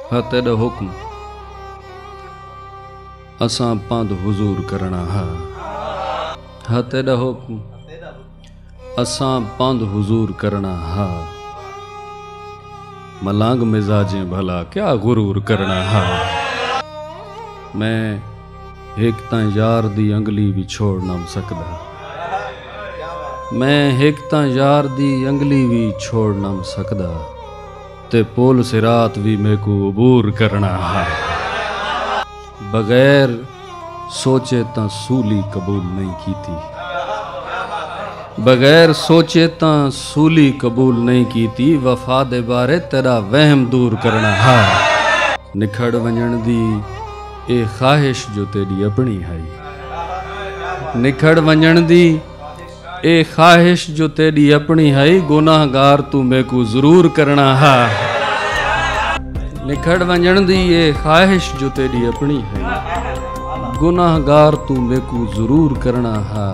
हा तेरा हुक्म असां पंध हुजूर करना हा तेरा हुक्म असां पंध हुजूर करना हा मलांग मिजाजें भला क्या गुरूर करना हा। मैं एक तां यार दी अंगली भी छोड़ ना सकदा, मैं एक तां यार दी अंगली भी छोड़ ना सकदा ते पुल सिरात भी मेको अबूर करना है। बगैर सोचे तां सूली कबूल नहीं कीती, बगैर सोचे तां सूली कबूल नहीं कीती। वफा दे बारे तेरा वहम दूर करना है। निखड़ वंजण दी ए ख्वाहिश जो तेरी अपनी है, निखड़ वंजण दी ए ख्वाहिश जो तेरी अपनी है। गुनाहगार तू मेको जरूर करना है। निखड़ वंजण दी ए ख्वाहिश जो तेरी अपनी है, गुनाहगार तू मेको जरूर करना है।